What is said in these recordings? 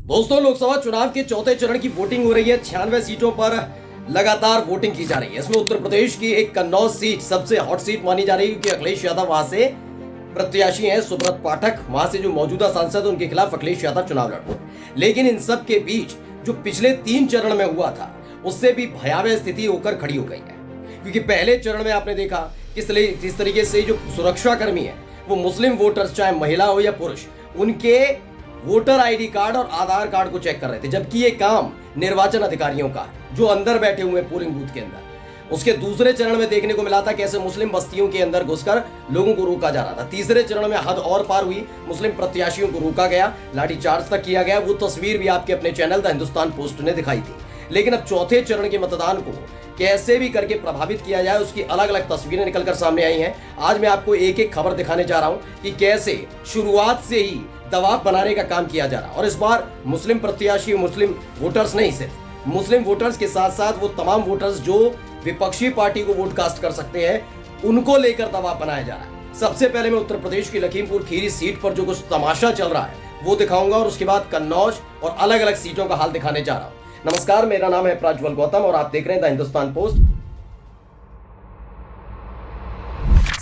दोस्तों, लोकसभा चुनाव के चौथे चरण की वोटिंग हो रही है। 96 सीटों पर लगातार वोटिंग की जा रही है। इसमें उत्तर प्रदेश की एक कन्नौज सीट सबसे हॉट सीट मानी जा रही है क्योंकि अखिलेश यादव वहां से प्रत्याशी हैं। सुब्रत पाठक वहां से जो मौजूदा सांसद है, उनके खिलाफ अखिलेश यादव चुनाव लड़ रहे हैं। लेकिन इन सब के बीच जो पिछले 3 चरण में हुआ था, उससे भी भयावह स्थिति होकर खड़ी हो गई है। क्योंकि पहले चरण में आपने देखा किस तरीके से जो सुरक्षा कर्मी है वो मुस्लिम वोटर्स, चाहे महिला हो या पुरुष, उनके वोटर आईडी कार्ड और आधार कार्ड को चेक कर रहे थे, जबकि ये काम निर्वाचन अधिकारियों का जो अंदर बैठे हुए पोलिंग बूथ के अंदर। उसके दूसरे चरण में देखने को मिला था कैसे मुस्लिम बस्तियों के अंदर घुसकर लोगों को रोका जा रहा था। तीसरे चरण में हद और पार हुई, मुस्लिम प्रत्याशियों को रोका गया, लाठीचार्ज तक किया गया। वो तस्वीर भी आपके अपने चैनल द हिंदुस्तान पोस्ट ने दिखाई थी। लेकिन अब चौथे चरण के मतदान को कैसे भी करके प्रभावित किया जाए, उसकी अलग अलग तस्वीरें निकलकर सामने आई हैं। आज मैं आपको एक एक खबर दिखाने जा रहा हूं कि कैसे शुरुआत से ही दबाव बनाने का काम किया जा रहा है। और इस बार मुस्लिम प्रत्याशी, मुस्लिम वोटर्स नहीं, सिर्फ मुस्लिम वोटर्स के साथ साथ वो तमाम वोटर्स जो विपक्षी पार्टी को वोट कास्ट कर सकते हैं, उनको लेकर दबाव बनाया जा रहा है। सबसे पहले मैं उत्तर प्रदेश की लखीमपुर खीरी सीट पर जो कुछ तमाशा चल रहा है वो दिखाऊंगा और उसके बाद कन्नौज और अलग अलग सीटों का हाल दिखाने जा रहा हूं। नमस्कार, मेरा नाम है प्रज्वल गौतम और आप देख रहे हैं द हिंदुस्तान पोस्ट।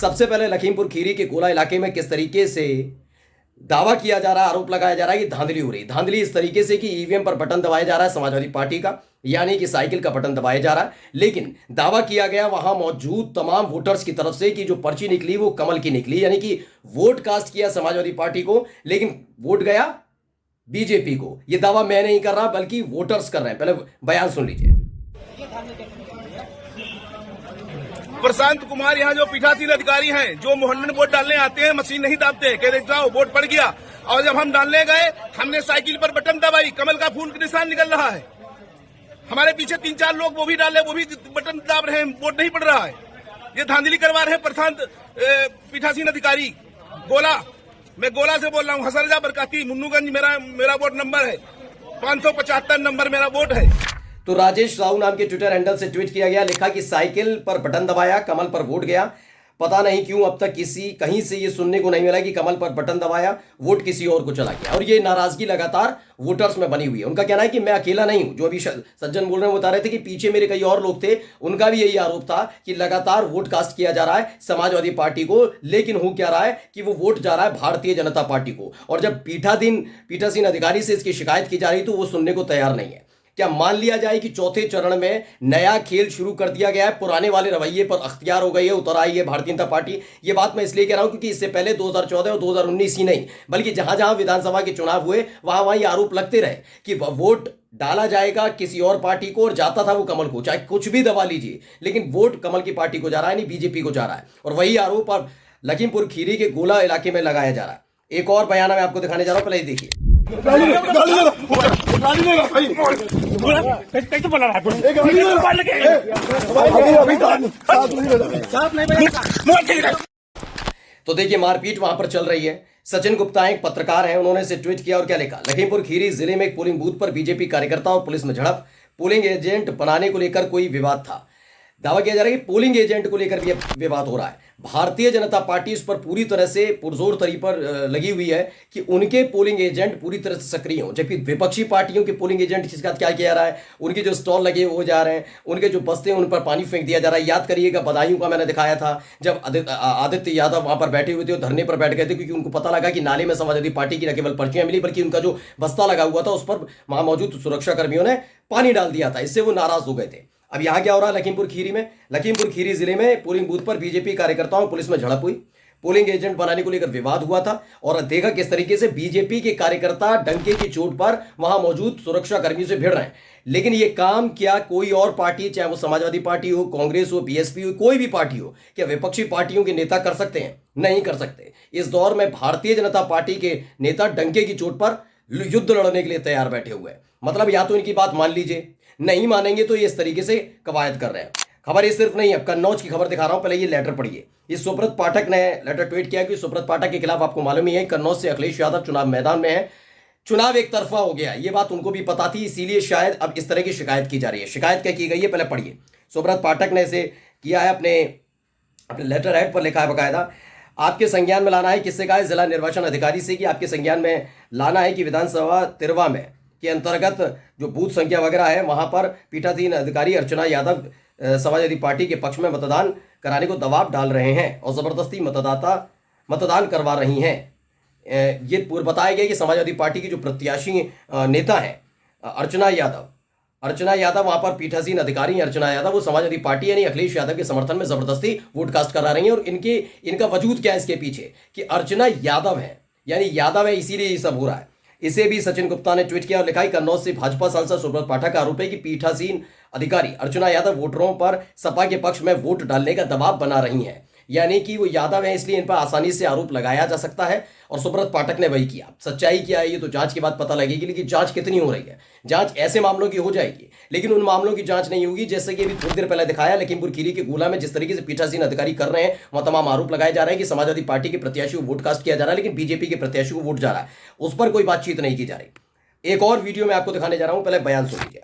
सबसे पहले लखीमपुर खीरी के गोला इलाके में किस तरीके से दावा किया जा रहा है, आरोप लगाया जा रहा है कि धांधली हो रही है। धांधली इस तरीके से कि ईवीएम पर बटन दबाया जा रहा है समाजवादी पार्टी का, यानी कि साइकिल का बटन दबाया जा रहा है। लेकिन दावा किया गया वहां मौजूद तमाम वोटर्स की तरफ से कि जो पर्ची निकली वो कमल की निकली, यानी कि वोट कास्ट किया समाजवादी पार्टी को, लेकिन वोट गया बीजेपी को। यह दावा मैं नहीं कर रहा बल्कि वोटर्स कर रहे हैं। पहले बयान सुन लीजिए। प्रशांत कुमार यहाँ जो पीठासीन अधिकारी हैं, जो मोहल्ले में वोट डालने आते हैं, मशीन नहीं दाबते, कहते जाओ वोट पड़ गया। और जब हम डालने गए, हमने साइकिल पर बटन दबाई, कमल का फूल का निशान निकल रहा है। हमारे पीछे 3-4 लोग वो भी डाले, वो भी बटन दाब रहे हैं, वोट नहीं पड़ रहा है। ये धांधली करवा रहे हैं प्रशांत पीठासीन अधिकारी गोला। मैं गोला से बोल रहा हूँ, हसरजा बरकाती, मुन्नूगंज मेरा वोट नंबर है, 575 नंबर मेरा वोट है। तो राजेश राव नाम के ट्विटर हैंडल से ट्वीट किया गया, लिखा कि साइकिल पर बटन दबाया, कमल पर वोट गया। पता नहीं क्यों अब तक कहीं से ये सुनने को नहीं मिला कि कमल पर बटन दबाया, वोट किसी और को चला गया। और ये नाराजगी लगातार वोटर्स में बनी हुई है। उनका कहना है कि मैं अकेला नहीं हूं। जो अभी सज्जन बोल रहे हैं, वो बता रहे थे कि पीछे मेरे कई और लोग थे, उनका भी यही आरोप था कि लगातार वोट कास्ट किया जा रहा है समाजवादी पार्टी को, लेकिन हो क्या रहा है कि वो वोट जा रहा है भारतीय जनता पार्टी को। और जब पीठासीन अधिकारी से इसकी शिकायत की जा रही तो वो सुनने को तैयार नहीं है। क्या मान लिया जाए कि चौथे चरण में नया खेल शुरू कर दिया गया है, पुराने वाले रवैये पर अख्तियार हो गई है, उतर आई है भारतीय जनता पार्टी? ये बात मैं इसलिए कह रहा हूं क्योंकि इससे पहले 2014 और 2019 ही नहीं बल्कि जहां जहां विधानसभा के चुनाव हुए वहां ये आरोप लगते रहे कि वोट डाला जाएगा किसी और पार्टी को और जाता था वो कमल को, चाहे कुछ भी दबा लीजिए, लेकिन वोट कमल की पार्टी को जा रहा है, नहीं बीजेपी को जा रहा है। और वही आरोप अब लखीमपुर खीरी के गोला इलाके में लगाया जा रहा है। एक और बयान मैं आपको दिखाने जा रहा हूं, पहले देखिए। तो देखिए, मारपीट वहां पर चल रही है। सचिन गुप्ता एक पत्रकार हैं, उन्होंने इसे ट्वीट किया और क्या लिखा। लखीमपुर खीरी जिले में एक पोलिंग बूथ पर बीजेपी कार्यकर्ता और पुलिस में झड़प, पोलिंग एजेंट बनाने को लेकर कोई विवाद था। दावा किया जा रहा है कि पोलिंग एजेंट को लेकर भी विवाद हो रहा है। भारतीय जनता पार्टी इस पर पूरी तरह से पुरजोर तरीके पर लगी हुई है कि उनके पोलिंग एजेंट पूरी तरह से सक्रिय हों, जबकि विपक्षी पार्टियों के पोलिंग एजेंट के साथ क्या किया जा रहा है, उनके जो स्टॉल लगे हो जा रहे हैं, उनके जो बस्ते हैं उन पर पानी फेंक दिया जा रहा है। याद करिएगा बदायूं का मैंने दिखाया था, जब आदित्य यादव वहां पर बैठे हुए थे, धरने पर बैठ गए थे क्योंकि उनको पता लगा कि नाले में समाजवादी पार्टी की न केवल पर्चियां मिली बल्कि उनका जो बस्ता लगा हुआ था उस पर वहां मौजूद सुरक्षा कर्मियों ने पानी डाल दिया था। इससे वो नाराज हो गए थे। अब यहां क्या हो रहा है लखीमपुर खीरी में? लखीमपुर खीरी जिले में पोलिंग बूथ पर बीजेपी कार्यकर्ताओं और पुलिस में झड़प हुई। पोलिंग एजेंट बनाने को लेकर विवाद हुआ था और देखा किस तरीके से बीजेपी के कार्यकर्ता डंके की चोट पर वहां मौजूद सुरक्षा कर्मियों से भिड़ रहे हैं। लेकिन यह काम क्या कोई और पार्टी, चाहे वो समाजवादी पार्टी हो, कांग्रेस हो, बीएसपी हो, कोई भी पार्टी हो, क्या विपक्षी पार्टियों के नेता कर सकते हैं? नहीं कर सकते। इस दौर में भारतीय जनता पार्टी के नेता डंके की चोट पर युद्ध लड़ने के लिए तैयार बैठे हुए हैं। मतलब या तो इनकी बात मान लीजिए, नहीं मानेंगे तो ये इस तरीके से कवायद कर रहे हैं। खबर ये सिर्फ नहीं है, कन्नौज की खबर दिखा रहा हूं। पहले ये लेटर पढ़िए। ये सुब्रत पाठक ने लेटर ट्वीट किया कि सुब्रत पाठक के खिलाफ आपको मालूम ही है कन्नौज से अखिलेश यादव चुनाव मैदान में है, चुनाव एक तरफा हो गया। ये बात उनको भी पता थी, इसीलिए शायद अब इस तरह की शिकायत की जा रही है। शिकायत क्या की गई है, पहले पढ़िए। सुब्रत पाठक ने इसे किया है, अपने लेटर हेड पर लिखा है बकायदा, आपके संज्ञान में लाना है। किससे कहा है? जिला निर्वाचन अधिकारी से कि आपके संज्ञान में लाना है कि विधानसभा तिरवा में के अंतर्गत जो बूथ संख्या वगैरह है वहां पर पीठासीन अधिकारी अर्चना यादव समाजवादी पार्टी के पक्ष में मतदान कराने को दबाव डाल रहे हैं और ज़बरदस्ती मतदान करवा रही हैं। ये पूर्व बताया गया कि समाजवादी पार्टी की जो प्रत्याशी नेता हैं अर्चना यादव वहां पर पीठासीन अधिकारी अर्चना यादव वो समाजवादी पार्टी यानी अखिलेश यादव के समर्थन में जबरदस्ती वोट कास्ट करा रही हैं। और इनका वजूद क्या है इसके पीछे कि अर्चना यादव है, यानी यादव है, इसीलिए ये सब हो रहा है। इसे भी सचिन गुप्ता ने ट्वीट किया और लिखा है, कन्नौज से भाजपा सांसद सुब्रत पाठक का आरोप है कि पीठासीन अधिकारी अर्चना यादव वोटरों पर सपा के पक्ष में वोट डालने का दबाव बना रही हैं, यानी कि वो यादव है इसलिए इन पर आसानी से आरोप लगाया जा सकता है। और सुब्रत पाठक ने वही किया। सच्चाई क्या है ये तो जांच के बाद पता लगेगी, लेकिन जांच कितनी हो रही है? जांच ऐसे मामलों की हो जाएगी, लेकिन उन मामलों की जांच नहीं होगी जैसे कि अभी थोड़ी देर पहले दिखाया लखीमपुर खीरी के गोला में जिस तरीके से पीठासीन अधिकारी कर रहे हैं, वहां तमाम आरोप लगाए जा रहे हैं कि समाजवादी पार्टी के प्रत्याशी को वोट कास्ट किया जा रहा है, लेकिन बीजेपी के प्रत्याशी को वोट जा रहा है, उस पर कोई बातचीत नहीं की जा रही। एक और वीडियो में आपको दिखाने जा रहा हूं, पहले बयान सुन लीजिए।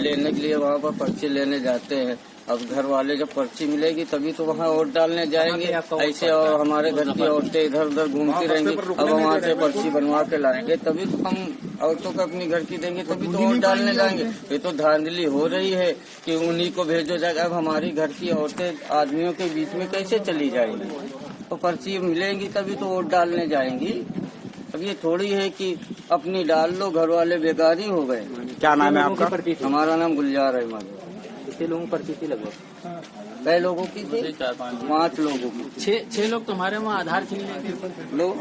लेने के लिए वहाँ पर पर्ची लेने जाते हैं। अब घर वाले जब पर्ची मिलेगी तभी तो वहाँ वोट डालने जाएंगे। ऐसे और हमारे घर की औरतें इधर उधर घूमती रहेंगी। अब वहाँ से पर्ची बनवा के लाएंगे तभी तो हम औरतों को अपनी घर की देंगे, तभी तो वोट डालने जाएंगे। ये तो धांधली हो रही है कि उन्हीं को भेजो जाएगा। अब हमारी घर की औरतें आदमियों के बीच में कैसे चली जाएंगी? तो पर्ची मिलेंगी तभी तो वोट डालने जाएंगी। अब ये थोड़ी है कि अपनी डाल लो, घर वाले बेकारी हो गए। क्या नाम है आपका? हमारा नाम गुलजार अहमद। कितने लोगों की पर्ची थी लगभग? कई लोगों की थी? 5 लोगों की। 6 लोग तुम्हारे वहाँ आधार छीन लोग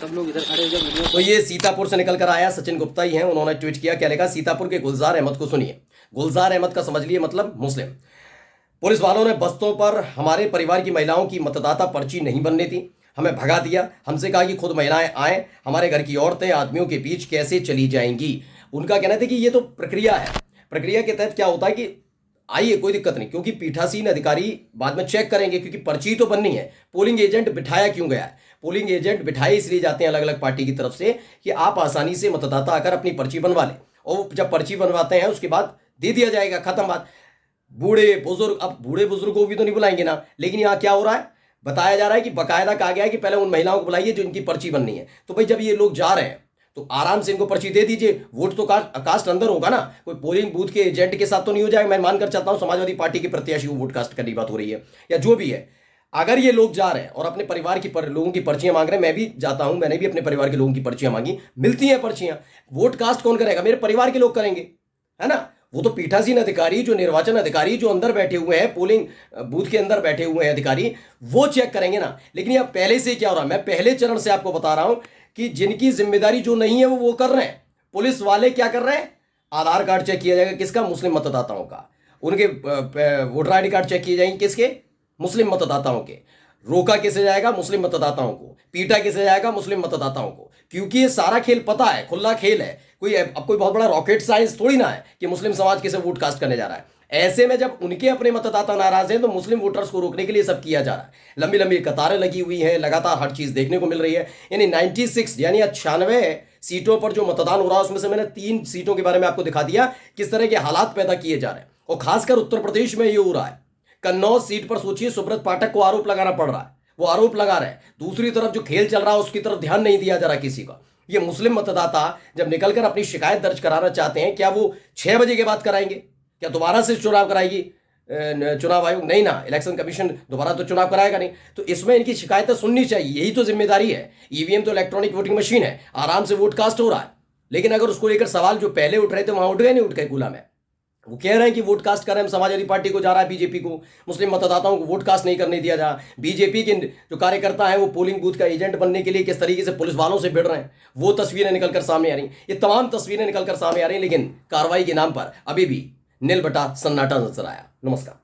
सब लोग इधर खड़े हो। तो ये सीतापुर से निकल कर आया सचिन गुप्ता ही हैं, उन्होंने ट्वीट किया, क्या लिखा? सीतापुर के गुलजार अहमद को सुनिए। गुलजार अहमद का समझ लिए मतलब मुस्लिम। पुलिस वालों ने बस्तों पर हमारे परिवार की महिलाओं की मतदाता पर्ची नहीं बनने दी, हमें भगा दिया, हमसे कहा कि खुद महिलाएं आए, हमारे घर की औरतें आदमियों के बीच कैसे चली जाएंगी। उनका कहना था कि ये तो प्रक्रिया है, प्रक्रिया के तहत क्या होता है कि आइए कोई दिक्कत नहीं, क्योंकि पीठासीन अधिकारी बाद में चेक करेंगे, क्योंकि पर्ची तो बननी है। पोलिंग एजेंट बिठाया क्यों गया है? पोलिंग एजेंट बिठाए इसलिए जाते हैं अलग अलग पार्टी की तरफ से कि आप आसानी से मतदाता आकर अपनी पर्ची बनवा लें, और जब पर्ची बनवाते हैं उसके बाद दे दिया जाएगा, खत्म बात। बूढ़े बुजुर्ग, अब बूढ़े बुजुर्ग को भी तो नहीं बुलाएंगे ना, लेकिन यहाँ क्या हो रहा है, बताया जा रहा है कि बाकायदा कहा गया है कि पहले उन महिलाओं को बुलाइए जो इनकी पर्ची बननी है। तो भाई जब ये लोग जा रहे हैं तो आराम से इनको पर्ची दे दीजिए, वोट तो कास्ट अंदर होगा ना, कोई पोलिंग बूथ के एजेंट के साथ तो नहीं हो जाएगा। मैं मानकर चाहता हूं समाजवादी पार्टी के प्रत्याशी को वोट कास्ट करने की बात हो रही है या जो भी है। अगर ये लोग जा रहे हैं और अपने परिवार की लोगों की पर्चियां मांग रहे हैं, मैं भी जाता हूं, मैंने भी अपने परिवार के लोगों की पर्चियां मांगी, मिलती हैं पर्चियां। वोट कास्ट कौन करेगा? मेरे परिवार के लोग करेंगे, है ना। वो तो पीठासीन अधिकारी, जो निर्वाचन अधिकारी जो अंदर बैठे हुए हैं, पोलिंग बूथ के अंदर बैठे हुए हैं अधिकारी, वो चेक करेंगे ना। लेकिन यह पहले से क्या हो रहा है, मैं पहले चरण से आपको बता रहा हूं कि जिनकी जिम्मेदारी जो नहीं है वो कर रहे हैं। पुलिस वाले क्या कर रहे हैं? आधार कार्ड चेक किया जाएगा किसका? मुस्लिम मतदाताओं का। उनके voter I D card check किए जाएंगे किसके? मुस्लिम मतदाताओं के। रोका किसे जाएगा? मुस्लिम मतदाताओं को। पीटा किसे जाएगा? मुस्लिम मतदाताओं को। क्योंकि ये सारा खेल पता है, खुला खेल है, कोई बहुत बड़ा रॉकेट साइंस थोड़ी ना है कि मुस्लिम समाज किसे वोट कास्ट करने जा रहा है। ऐसे में जब उनके अपने मतदाता नाराज हैं तो मुस्लिम वोटर्स को रोकने के लिए सब किया जा रहा है। लंबी लंबी कतारें लगी हुई हैं, लगातार हर चीज देखने को मिल रही है। यानी 96 यानी 96 सीटों पर जो मतदान हो रहा है उसमें से मैंने 3 सीटों के बारे में आपको दिखा दिया किस तरह के हालात पैदा किए जा रहे हैं। और खासकर उत्तर प्रदेश में ये हो रहा है। कन्नौज सीट पर सोचिए, सुब्रत पाठक को आरोप लगाना पड़ रहा है, वो आरोप लगा रहे हैं। दूसरी तरफ जो खेल चल रहा है उसकी तरफ ध्यान नहीं दिया जा रहा किसी का। ये मुस्लिम मतदाता जब निकलकर अपनी शिकायत दर्ज कराना चाहते हैं, क्या वो 6 बजे के बाद कराएंगे? क्या दोबारा से चुनाव कराएगी चुनाव आयोग? नहीं ना, इलेक्शन कमीशन दोबारा तो चुनाव कराएगा नहीं। तो इसमें इनकी शिकायतें सुननी चाहिए, यही तो जिम्मेदारी है। ईवीएम तो इलेक्ट्रॉनिक वोटिंग मशीन है, आराम से वोट कास्ट हो रहा है। लेकिन अगर उसको लेकर सवाल जो पहले उठ रहे थे वहां उठ गए, नहीं उठ गए कूला में। वो कह रहे हैं कि वोट कास्ट कर रहे हैं, समाजवादी पार्टी को जा रहा है, बीजेपी को, मुस्लिम मतदाताओं को वोट कास्ट नहीं करने दिया जा। बीजेपी के जो कार्यकर्ता हैं वो पोलिंग बूथ का एजेंट बनने के लिए किस तरीके से पुलिस वालों से भिड़ रहे हैं, वो तस्वीरें निकलकर सामने आ रही हैं। ये तमाम तस्वीरें निकलकर सामने आ रही हैं, लेकिन कार्रवाई के नाम पर अभी भी नील बटा सन्नाटा नजर आया। नमस्कार।